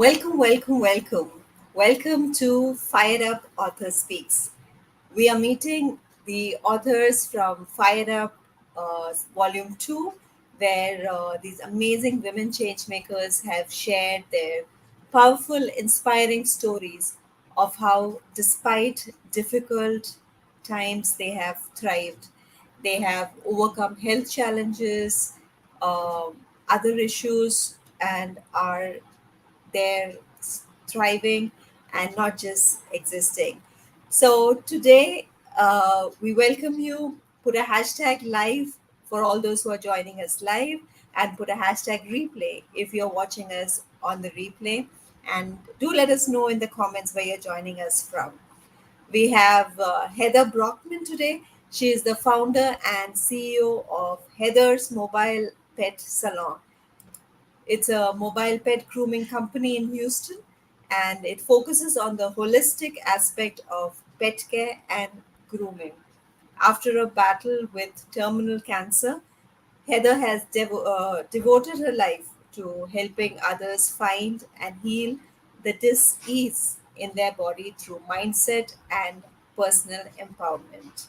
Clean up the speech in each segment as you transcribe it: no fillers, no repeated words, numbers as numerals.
Welcome, welcome, welcome. Welcome to Fire Up AuthorSpeaks. We are meeting the authors from Fire Up Volume 2, where these amazing women changemakers have shared their powerful, inspiring stories of how, despite difficult times, they have thrived. They have overcome health challenges, other issues, and are they're thriving and not just existing. So today, we welcome you. Put a hashtag live for all those who are joining us live, and put a hashtag replay if you're watching us on the replay. And do let us know in the comments where you're joining us from. We have Heather Brockman today. She is the founder and CEO of Heather's Mobile Pet Salon. It's a mobile pet grooming company in Houston, and it focuses on the holistic aspect of pet care and grooming. After a battle with terminal cancer, Heather has devoted her life to helping others find and heal the dis-ease in their body through mindset and personal empowerment.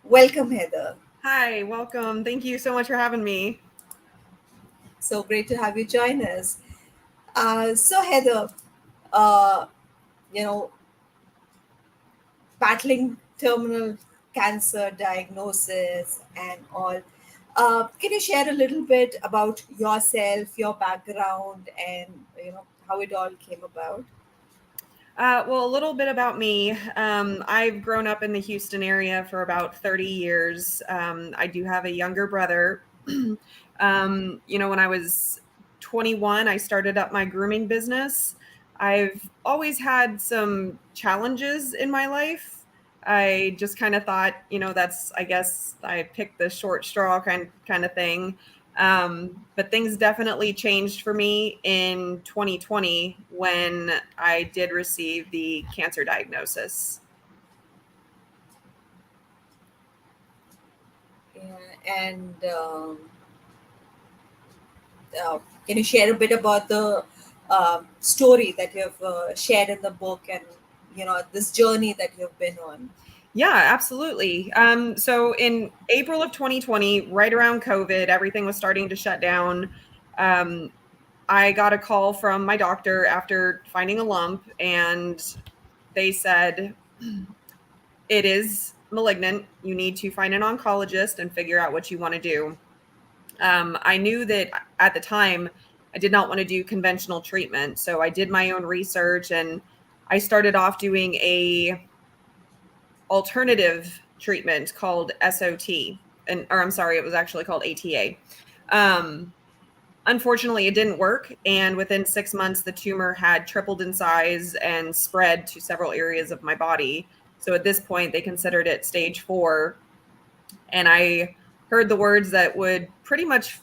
Welcome, Heather. Hi, welcome. Thank you so much for having me. So great to have you join us. So, Heather, uh, you know, battling terminal cancer diagnosis and all. Can you share a little bit about yourself, your background, and how it all came about? Well, a little bit about me. I've grown up in the Houston area for about 30 years. I do have a younger brother. When I was 21, I started up my grooming business. I've always had some challenges in my life. I just kind of thought, I guess I picked the short straw kind of thing. But things definitely changed for me in 2020 when I did receive the cancer diagnosis. Yeah, and can you share a bit about the story that you have shared in the book, and this journey that you've been on? Yeah, absolutely. So in April of 2020, right around COVID, everything was starting to shut down. Um, I got a call from my doctor after finding a lump, and they said, it is malignant. You need to find an oncologist and figure out what you want to do. I knew that at the time I did not want to do conventional treatment. So I did my own research and I started off doing a alternative treatment called SOT. Or I'm sorry, it was actually called ATA. Um, Unfortunately, it didn't work. And within 6 months, the tumor had tripled in size and spread to several areas of my body. So at this point, they considered it stage 4. And I heard the words that would pretty much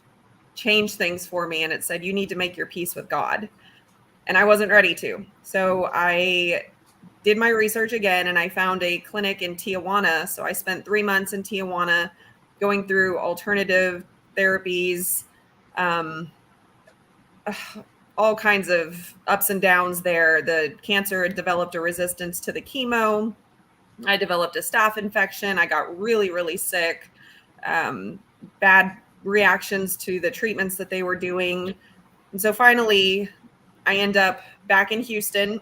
change things for me. And it said, you need to make your peace with God. And I wasn't ready to. So I did my research again and I found a clinic in Tijuana. So I spent 3 months in Tijuana going through alternative therapies, um, all kinds of ups and downs there. The cancer had developed a resistance to the chemo. I developed a staph infection. I got really, really sick. Um, Bad reactions to the treatments that they were doing. And so finally, I end up back in Houston.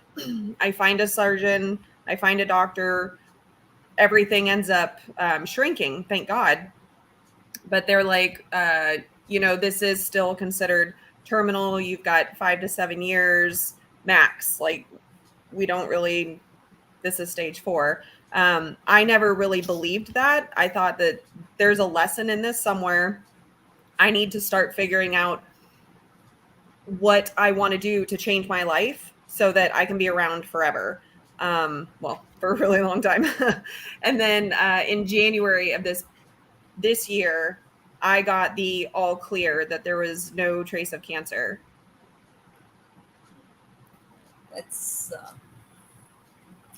I find a surgeon, I find a doctor. Everything ends up shrinking, thank God. But they're like, this is still considered terminal. You've got 5 to 7 years max. Like, we don't really, this is stage 4. I never really believed that. I thought that there's a lesson in this somewhere. I need to start figuring out what I want to do to change my life so that I can be around forever. For a really long time. And then in January of this year, I got the all clear that there was no trace of cancer. That's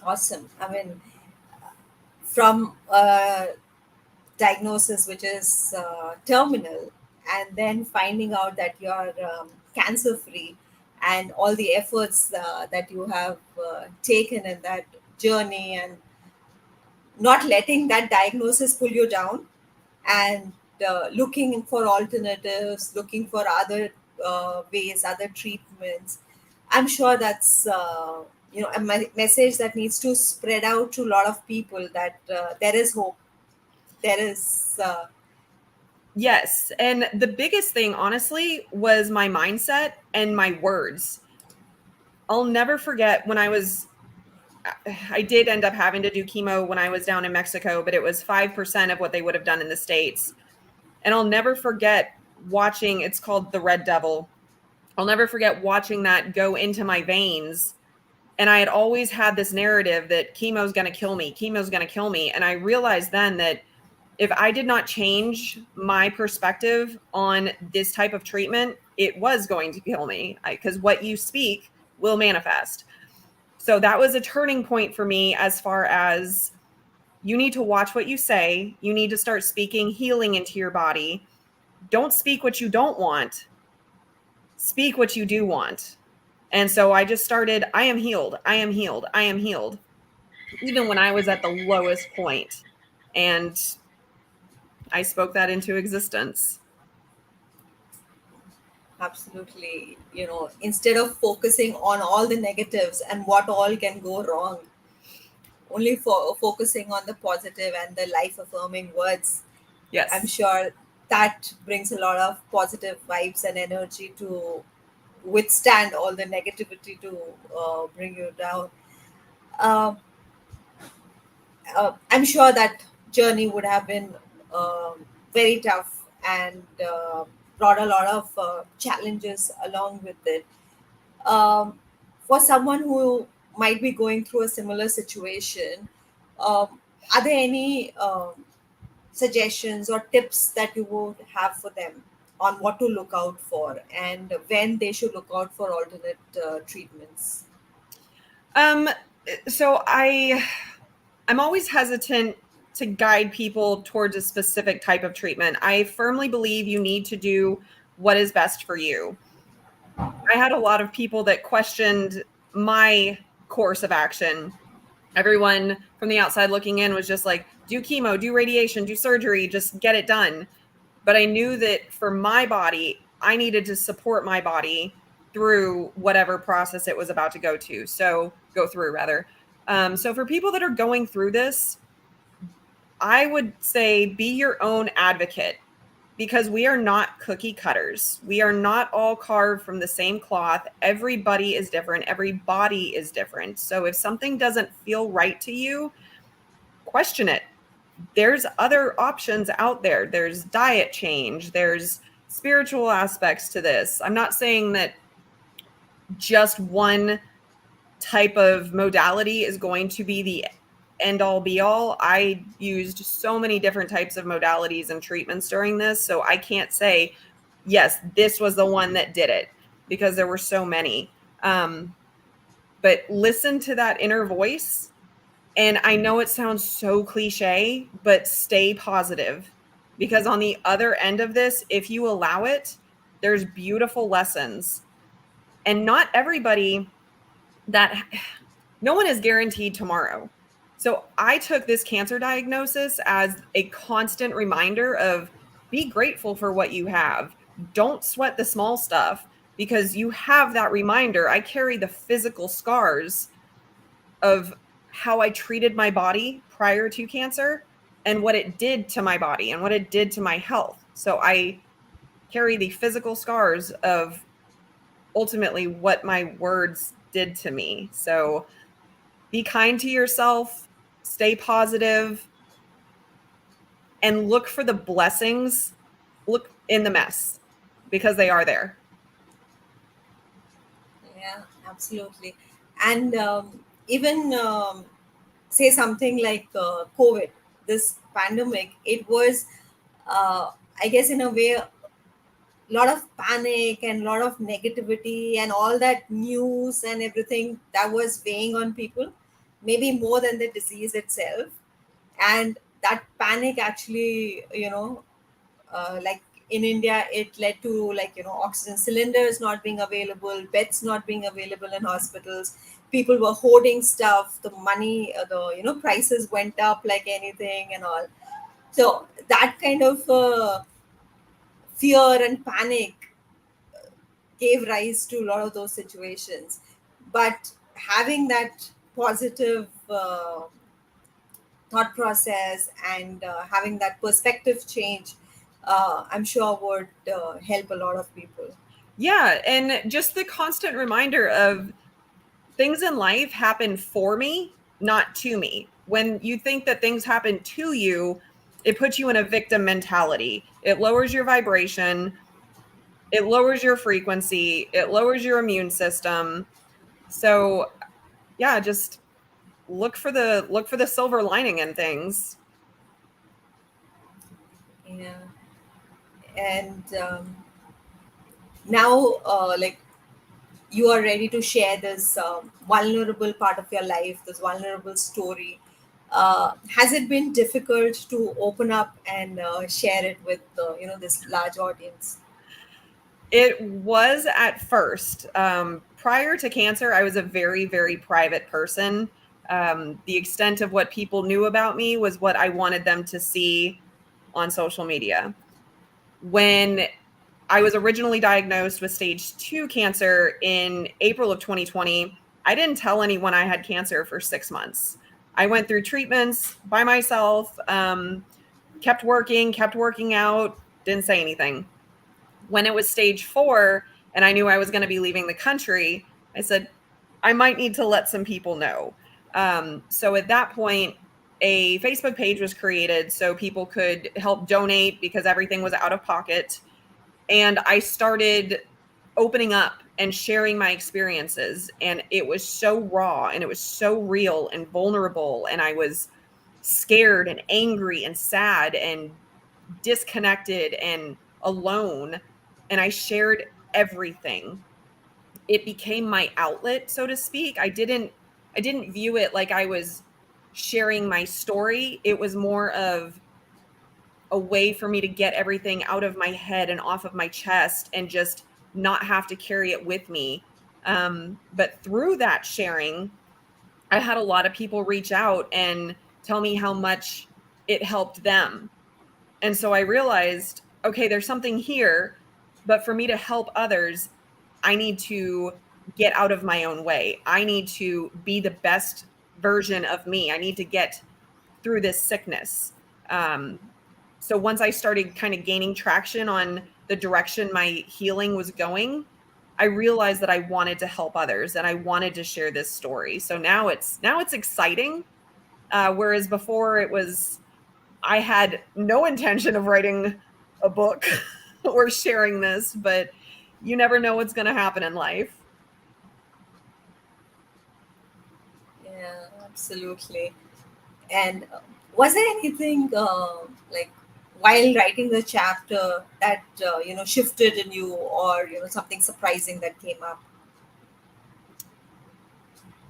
awesome. I mean, from diagnosis which is terminal, and then finding out that you're cancer free, and all the efforts that you have taken in that journey, and not letting that diagnosis pull you down, and looking for alternatives, looking for other ways, other treatments. I'm sure that's a message that needs to spread out to a lot of people, that there is hope. There is Yes. And the biggest thing, honestly, was my mindset and my words. I'll never forget when I did end up having to do chemo when I was down in Mexico, but it was 5% of what they would have done in the States. And I'll never forget watching, it's called The Red Devil. I'll never forget watching that go into my veins. And I had always had this narrative that chemo's going to kill me, chemo's going to kill me. And I realized then that if I did not change my perspective on this type of treatment, it was going to kill me, because what you speak will manifest. So that was a turning point for me, as far as you need to watch what you say. You need to start speaking healing into your body. Don't speak what you don't want. Speak what you do want. And so I just started, I am healed. I am healed. I am healed. Even when I was at the lowest point. And I spoke that into existence. absolutely, instead of focusing on all the negatives and what all can go wrong, only for focusing on the positive and the life affirming words. I'm Yes. sure that brings a lot of positive vibes and energy to withstand all the negativity to bring you down. Um I'm sure that journey would have been very tough, and brought a lot of challenges along with it. Um, for someone who might be going through a similar situation, are there any suggestions or tips that you would have for them on what to look out for and when they should look out for alternate treatments? Um, so I'm always hesitant to guide people towards a specific type of treatment. I firmly believe you need to do what is best for you. I had a lot of people that questioned my course of action. Everyone from the outside looking in was just like, do chemo, do radiation, do surgery, just get it done. But I knew that for my body, I needed to support my body through whatever process it was about to go through rather. So for people that are going through this, I would say be your own advocate, because we are not cookie cutters. We are not all carved from the same cloth. Everybody is different. Every body is different. So if something doesn't feel right to you, question it. There's other options out there. There's diet change, there's spiritual aspects to this. I'm not saying that just one type of modality is going to be the end all be all. I used so many different types of modalities and treatments during this, so I can't say, yes, this was the one that did it, because there were so many. But listen to that inner voice. And I know it sounds so cliche, but stay positive, because on the other end of this, if you allow it, there's beautiful lessons. And not everybody that no one is guaranteed tomorrow. So I took this cancer diagnosis as a constant reminder of be grateful for what you have. Don't sweat the small stuff, because you have that reminder. I carry the physical scars of how I treated my body prior to cancer and what it did to my body and what it did to my health. So I carry the physical scars of ultimately what my words did to me. So be kind to yourself, stay positive, and look for the blessings. Look in the mess, because they are there. Yeah, absolutely. And even say something like COVID, this pandemic, it was, I guess, in a way, a lot of panic and a lot of negativity and all that news and everything that was weighing on people, maybe more than the disease itself. And that panic actually, like in India, it led to, like, oxygen cylinders not being available, beds not being available in hospitals. People were hoarding stuff. The money, the prices went up like anything and all. So that kind of fear and panic gave rise to a lot of those situations. But having that positive thought process and having that perspective change, I'm sure would help a lot of people. Yeah, and just the constant reminder of things in life happen for me, not to me. When you think that things happen to you, it puts you in a victim mentality. It lowers your vibration, it lowers your frequency, it lowers your immune system. So, yeah, just look for the silver lining in things. Yeah. And now, like, you are ready to share this vulnerable part of your life, this vulnerable story. Has it been difficult to open up and share it with this large audience? It was at first. Prior to cancer, I was a very, very private person. The extent of what people knew about me was what I wanted them to see on social media. When I was originally diagnosed with stage 2 cancer in April of 2020, I didn't tell anyone I had cancer for 6 months. I went through treatments by myself, kept working out, didn't say anything. When it was stage 4 and I knew I was going to be leaving the country, I said, I might need to let some people know. So at that point, a Facebook page was created so people could help donate because everything was out of pocket. And I started opening up and sharing my experiences. And it was so raw and it was so real and vulnerable. And I was scared and angry and sad and disconnected and alone. And I shared everything. It became my outlet, so to speak. I didn't view it like I was sharing my story. It was more of a way for me to get everything out of my head and off of my chest and just not have to carry it with me. But through that sharing, I had a lot of people reach out and tell me how much it helped them. And so I realized, okay, there's something here, but for me to help others, I need to get out of my own way. I need to be the best version of me. I need to get through this sickness. Um, so once I started kind of gaining traction on the direction my healing was going, I realized that I wanted to help others and I wanted to share this story. So now it's exciting. Whereas before it was I had no intention of writing a book or sharing this, but you never know what's going to happen in life. Yeah, absolutely. And was there anything, like, while writing the chapter that shifted in you, or something surprising that came up?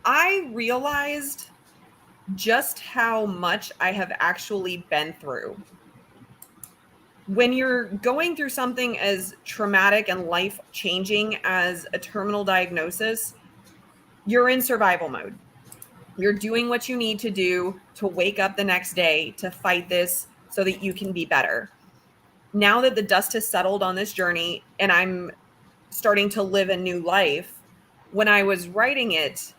I realized just how much I have actually been through. When you're going through something as traumatic and life changing as a terminal diagnosis, you're in survival mode. You're doing what you need to do to wake up the next day to fight this so that you can be better. Now that the dust has settled on this journey and I'm starting to live a new life, when I was writing it,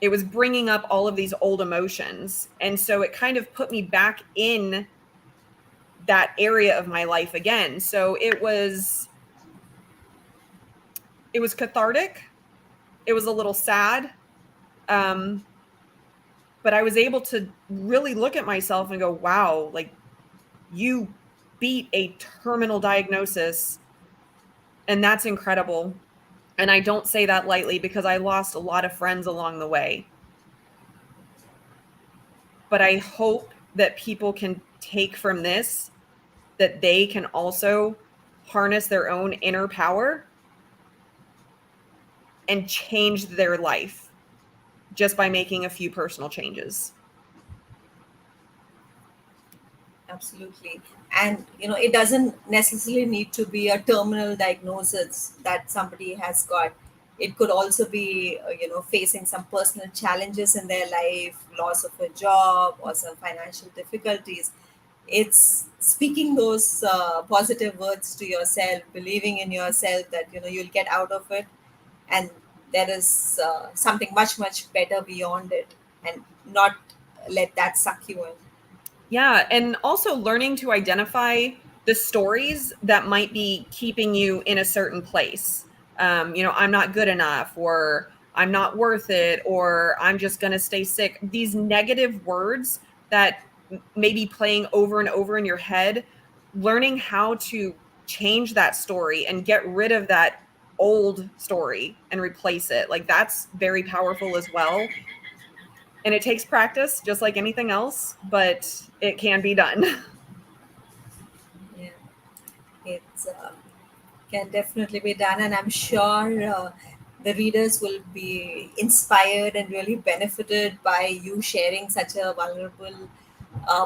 it was bringing up all of these old emotions. And so it kind of put me back in that area of my life again. So it was cathartic. It was a little sad. Um, but I was able to really look at myself and go, wow, like you beat a terminal diagnosis. And that's incredible. And I don't say that lightly because I lost a lot of friends along the way. But I hope that people can take from this that they can also harness their own inner power and change their life just by making a few personal changes. Absolutely. And it doesn't necessarily need to be a terminal diagnosis that somebody has got. It could also be facing some personal challenges in their life, loss of a job or some financial difficulties. It's speaking those positive words to yourself, believing in yourself that you'll get out of it, and there is something much much better beyond it, and not let that suck you in. Yeah, and also learning to identify the stories that might be keeping you in a certain place. I'm not good enough, or I'm not worth it, or I'm just going to stay sick. These negative words that may be playing over and over in your head, learning how to change that story and get rid of that old story and replace it. Like that's very powerful as well. And it takes practice just like anything else, but it can be done. Yeah, it's can definitely be done, and I'm sure the readers will be inspired and really benefited by you sharing such a vulnerable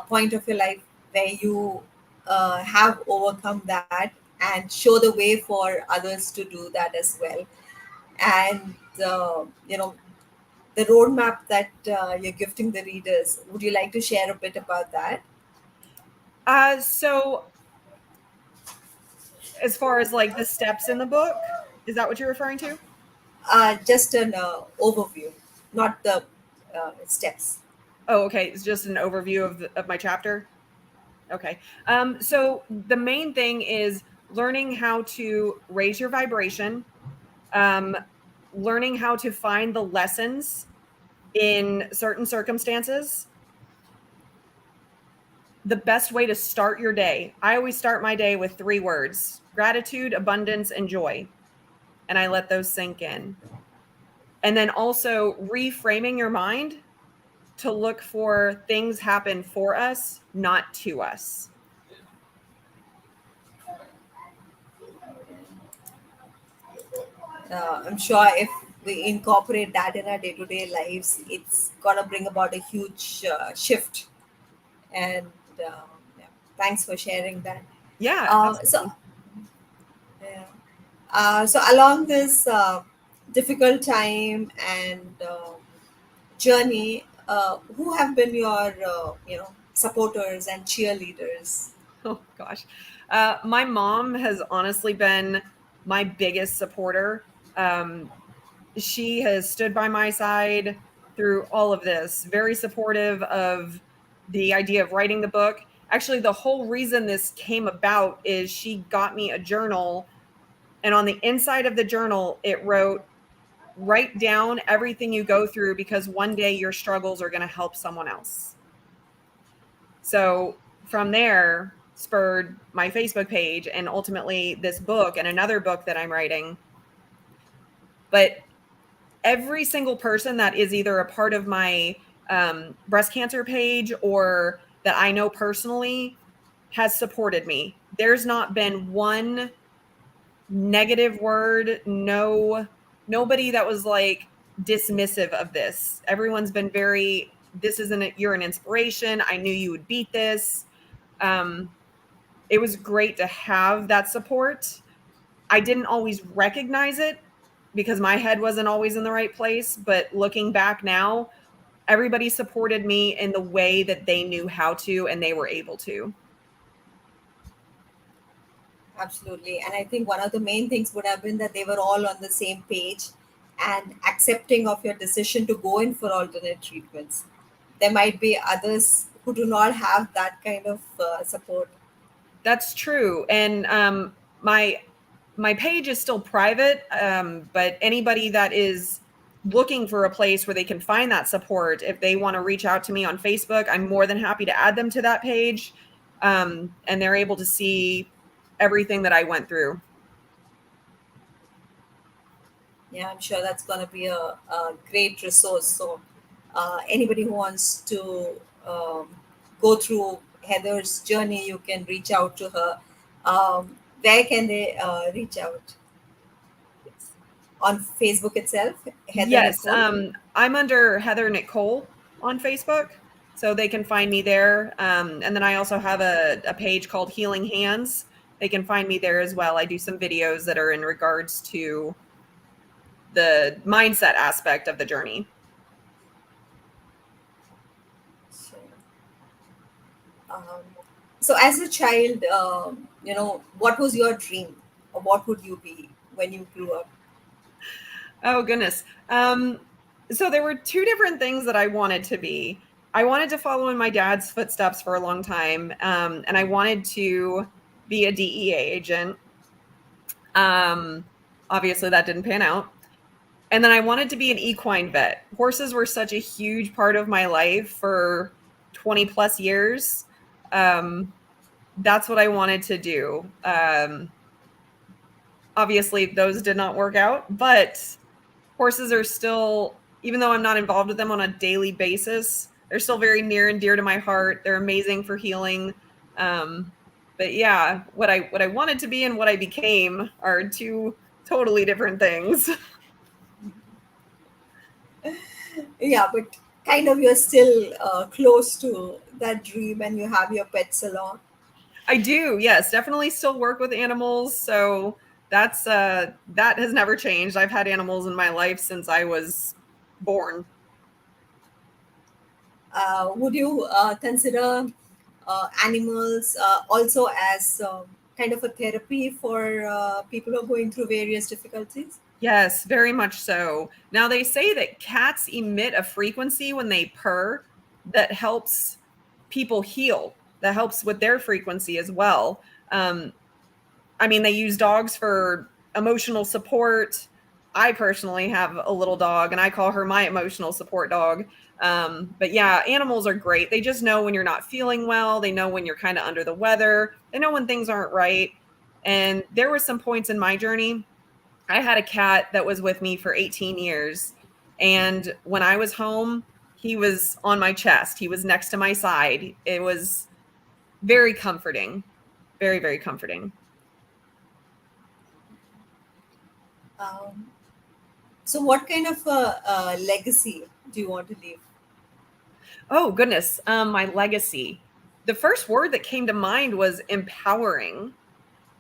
point of your life where you have overcome that and show the way for others to do that as well. And the roadmap that you're gifting the readers, would you like to share a bit about that? So as far as like the steps in the book, is that what you're referring to? Just an overview, not the steps. Oh, okay. It's just an overview of my chapter. Okay. So the main thing is learning how to raise your vibration, um, learning how to find the lessons in certain circumstances. The best way to start your day. I always start my day with three words: gratitude, abundance, and joy. And I let those sink in. And then also reframing your mind to look for things happen for us, not to us. I'm sure if we incorporate that in our day-to-day lives, it's gonna bring about a huge shift. And yeah, thanks for sharing that. Yeah, Uh, so, absolutely. yeah. So along this difficult time and journey, who have been your supporters and cheerleaders? Oh gosh. My mom has honestly been my biggest supporter. Um, she has stood by my side through all of this, very supportive of the idea of writing the book. Actually, the whole reason this came about is she got me a journal, and on the inside of the journal, it wrote, write down everything you go through because one day your struggles are going to help someone else. So from there spurred my Facebook page and ultimately this book and another book that I'm writing. But every single person that is either a part of my breast cancer page or that I know personally has supported me. There's not been one negative word, nobody that was like dismissive of this. Everyone's been very, this isn't it, you're an inspiration. I knew you would beat this. Um, it was great to have that support. I didn't always recognize it because my head wasn't always in the right place. But looking back now, everybody supported me in the way that they knew how to and they were able to. Absolutely. And I think one of the main things would have been that they were all on the same page and accepting of your decision to go in for alternate treatments. There might be others who do not have that kind of support. That's true. And my page is still private, but anybody that is looking for a place where they can find that support, if they want to reach out to me on Facebook, I'm more than happy to add them to that page, and they're able to see everything that I went through. Yeah, I'm sure that's going to be a great resource. So, anybody who wants to go through Heather's journey, you can reach out to her. Where can they reach out? On Facebook itself, Heather Yes, Nicole. I'm under Heather Nicole on Facebook. So they can find me there. And then I also have a page called Healing Hands. They can find me there as well. I do some videos that are in regards to the mindset aspect of the journey. So, um, so as a child, what was your dream, or what would you be when you grew up? Oh goodness. So there were two different things that I wanted to be. I wanted to follow in my dad's footsteps for a long time, and I wanted to be a DEA agent. Um, Obviously, that didn't pan out. And then I wanted to be an equine vet. Horses were such a huge part of my life for 20 plus years. Um, that's what I wanted to do. Obviously, those did not work out, but horses are still, even though I'm not involved with them on a daily basis, they're still very near and dear to my heart. They're amazing for healing. Um, but yeah, what I wanted to be and what I became are two totally different things. Yeah, but kind of you're still close to that dream, and you have your pets along. I do, yes, definitely still work with animals. So that has never changed. I've had animals in my life since I was born. Would you consider animals also as kind of a therapy for people who are going through various difficulties? Yes, very much so. Now they say that cats emit a frequency when they purr that helps people heal. That helps with their frequency as well. Um, I mean, they use dogs for emotional support. I personally have a little dog and I call her my emotional support dog. But yeah, animals are great. They just know when you're not feeling well. They know when you're kind of under the weather. They know when things aren't right. And there were some points in my journey. I had a cat that was with me for 18 years. And when I was home, he was on my chest. He was next to my side. It was very comforting. Very, very comforting. Um, so, what kind of a legacy do you want to leave? Oh, goodness. My legacy. The first word that came to mind was empowering.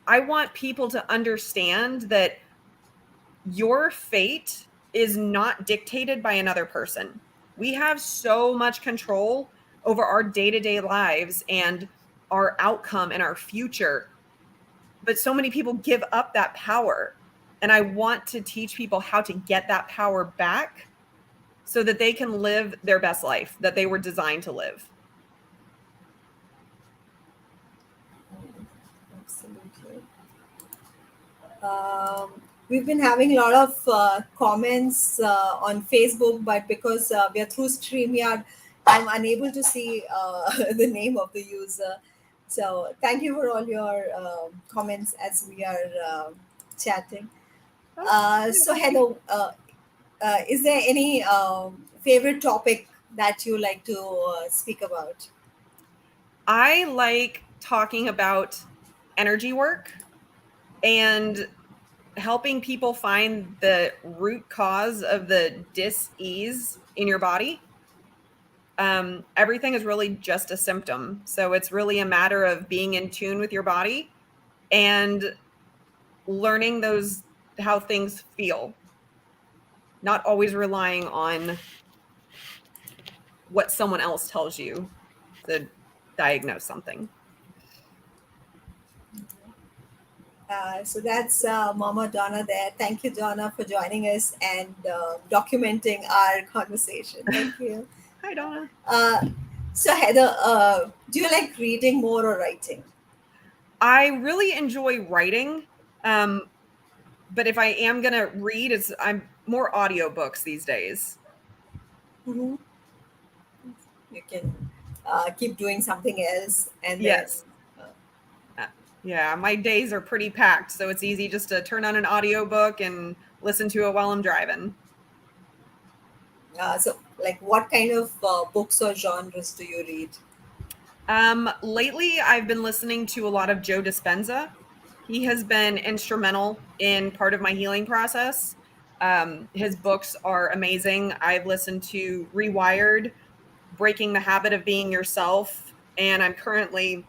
I want people to understand that your fate is not dictated by another person. We have so much control over our day to day lives and our outcome and our future. But so many people give up that power. And I want to teach people how to get that power back so that they can live their best life that they were designed to live. Absolutely. We've been having a lot of comments on Facebook, but because we are through StreamYard, I'm unable to see the name of the user. So, thank you for all your comments as we are chatting. Oh, So, Heather, is there any favorite topic that you like to speak about? I like talking about energy work and helping people find the root cause of the dis-ease in your body. Everything is really just a symptom. So it's really a matter of being in tune with your body and learning those how things feel, not always relying on what someone else tells you to diagnose something. So that's Mama Donna there. Thank you, Donna, for joining us and documenting our conversation. Thank you. Hi, Donna. Uh, so, Heather, do you like reading more or writing? I really enjoy writing. Um, but if I am gonna read, I'm more audiobooks these days. Hmm. You can keep doing something else and then. Yes. Uh, Uh, yeah, my days are pretty packed, so it's easy just to turn on an audiobook and listen to it while I'm driving. so, like, what kind of books or genres do you read? Lately, I've been listening to a lot of Joe Dispenza. He has been instrumental in part of my healing process. His books are amazing. I've listened to Rewired. Breaking the Habit of Being Yourself, and I'm currently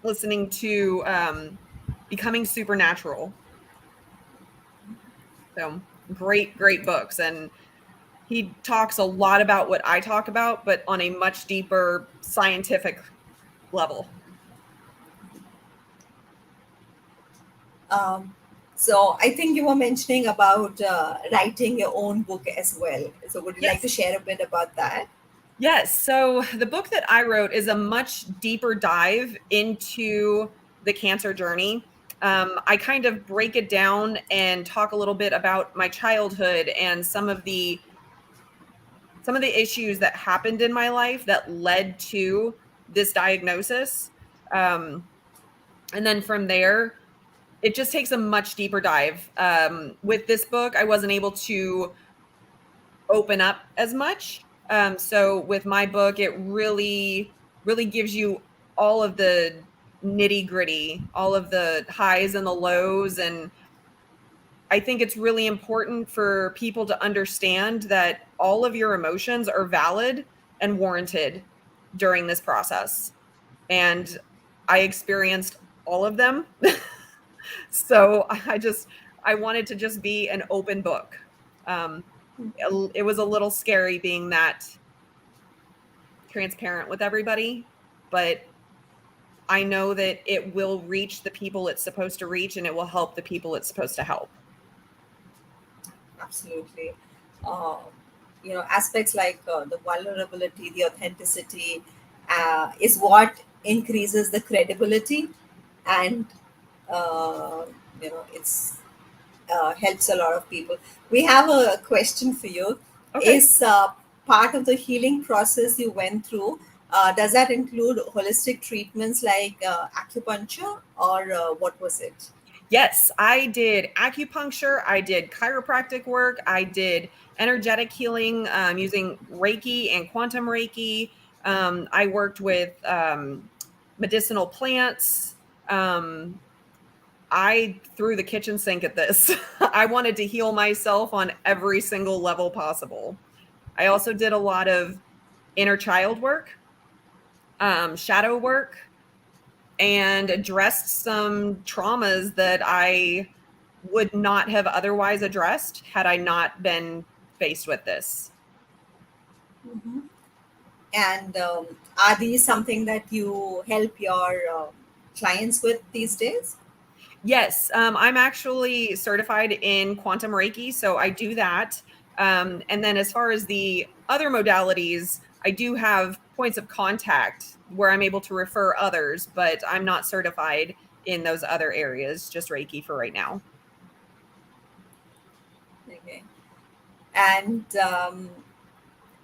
listening to Becoming Supernatural. So great books. And he talks a lot about what I talk about, but on a much deeper scientific level. Um, so I think you were mentioning about writing your own book as well. So would you like to Yes. share a bit about that? Yes. So the book that I wrote is a much deeper dive into the cancer journey. I kind of break it down and talk a little bit about my childhood and some of the issues that happened in my life that led to this diagnosis. Um, and then from there, it just takes a much deeper dive. With this book, I wasn't able to open up as much. So with my book, it really gives you all of the nitty gritty, all of the highs and the lows. And I think it's really important for people to understand that all of your emotions are valid and warranted during this process. And I experienced all of them. So I wanted to just be an open book. Um, it was a little scary being that transparent with everybody, but I know that it will reach the people it's supposed to reach and it will help the people it's supposed to help. Absolutely. Uh, aspects like the vulnerability, the authenticity is what increases the credibility, and uh, it's helps a lot of people. We have a question for you. Okay. Is part of the healing process you went through, does that include holistic treatments like acupuncture, or what was it? Yes, I did acupuncture, I did chiropractic work, I did energetic healing using Reiki and quantum Reiki. I worked with medicinal plants. Um, I threw the kitchen sink at this. I wanted to heal myself on every single level possible. I also did a lot of inner child work, shadow work, and addressed some traumas that I would not have otherwise addressed had I not been faced with this. Mhm. And are these something that you help your clients with these days? Yes, I'm actually certified in quantum Reiki, so I do that. And then as far as the other modalities, I do have points of contact where I'm able to refer others, but I'm not certified in those other areas, just Reiki for right now. Okay. And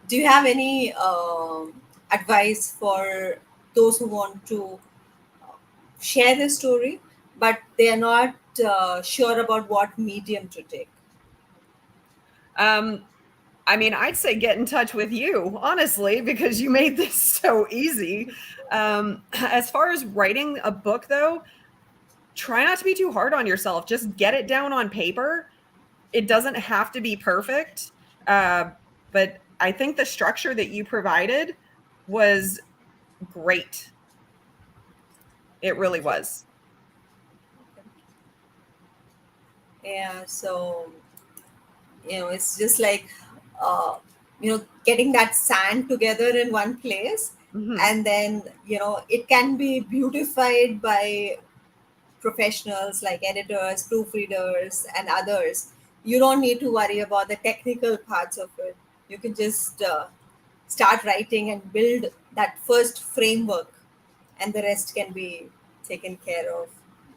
do you have any advice for those who want to share their story, but they are not sure about what medium to take? Um, I mean, I'd say get in touch with you, honestly, because you made this so easy. As far as writing a book, though, try not to be too hard on yourself. Just get it down on paper. It doesn't have to be perfect. Uh, but I think the structure that you provided was great. It really Thank you. was. Yeah, so it's just like getting that sand together in one place, Hmm. and then it can be beautified by professionals like editors, proofreaders, and others. You don't need to worry about the technical parts of it. You can just start writing and build that first framework, and the rest can be taken care of.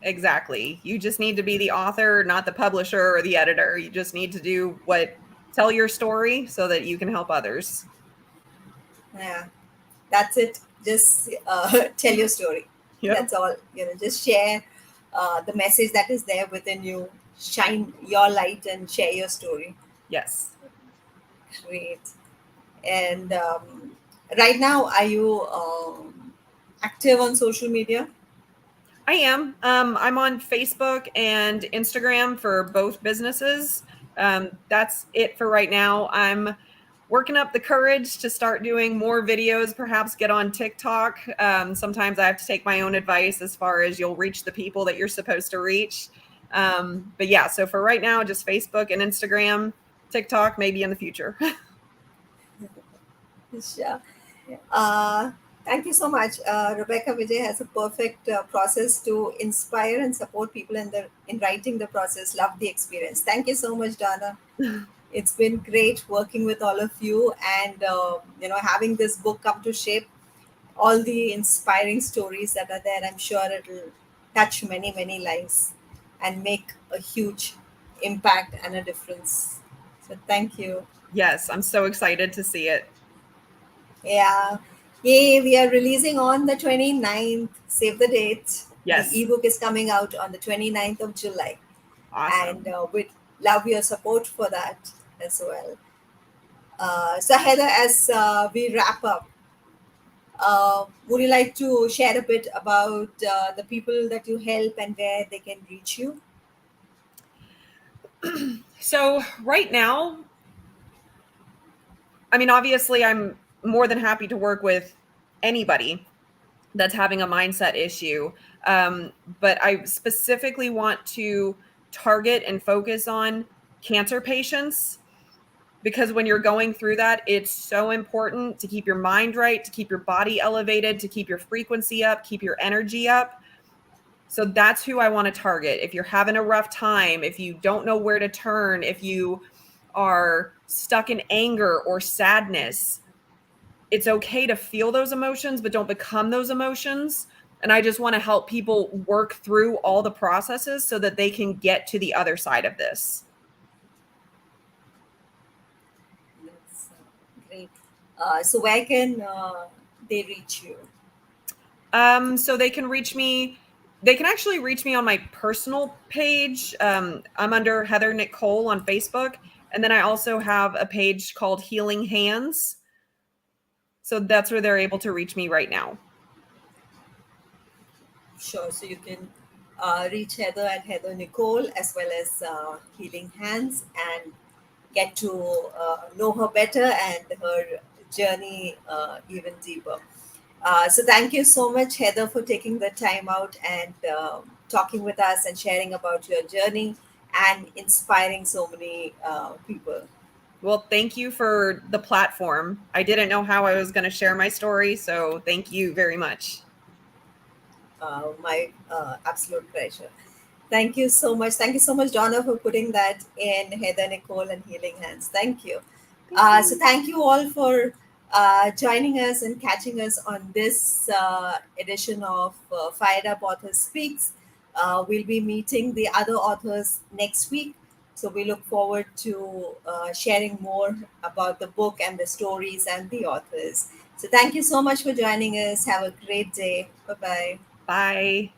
Exactly. You just need to be the author, not the publisher or the editor. You just need to tell your story so that you can help others. Yeah, that's it. Just tell your story. Yep. That's all. Just share the message that is there within you. Shine your light and share your story. Yes. Great. And right now, are you active on social media? I am. I'm on Facebook and Instagram for both businesses. That's it for right now. working up the courage to start doing more videos, perhaps get on TikTok. Sometimes I have to take my own advice as far as you'll reach the people that you're supposed to reach. But yeah, so for right now, just Facebook and Instagram, TikTok, maybe in the future. Sure. Uh, Thank you so much. Rebecca Vijay has a perfect process to inspire and support people in writing the process. Love the experience. Thank you so much, Donna. It's been great working with all of you, and having this book come to shape all the inspiring stories that are there. I'm sure it'll touch many, many lives and make a huge impact and a difference. So thank you. Yes, I'm so excited to see it. Yeah. Yay, we are releasing on the 29th. Save the date. The Yes, ebook is coming out on the 29th of July. And awesome. we'd love your support for that as well. So, Heather, as we wrap up, would you like to share a bit about the people that you help and where they can reach you? So, right now, I mean, obviously, I'm more than happy to work with anybody that's having a mindset issue. But I specifically want to target and focus on cancer patients because when you're going through that, it's so important to keep your mind right, to keep your body elevated, to keep your frequency up, keep your energy up. So that's who I want to target. If you're having a rough time, if you don't know where to turn, if you are stuck in anger or sadness, it's okay to feel those emotions, but don't become those emotions. And I just want to help people work through all the processes so that they can get to the other side of this. That's great. So, where can they reach you? So they can reach me. They can actually reach me on my personal page. I'm under Heather Nicole on Facebook. And then I also have a page called Healing Hands. So that's where they're able to reach me right now. Sure. So, you can reach Heather at Heather Nicole as well as Healing Hands and get to know her better and her journey even deeper. So thank you so much, Heather, for taking the time out and talking with us and sharing about your journey and inspiring so many people. Well, thank you for the platform. I didn't know how I was going to share my story. So thank you very much. My absolute pleasure. Thank you so much. Thank you so much, Donna, for putting that in Heather Nicole and Healing Hands. Thank you. Thank So you. thank you all for joining us and catching us on this edition of Fired Up Author Speaks. We'll be meeting the other authors next week. So we look forward to sharing more about the book and the stories and the authors. So thank you so much for joining us. Have a great day. Bye bye. Bye.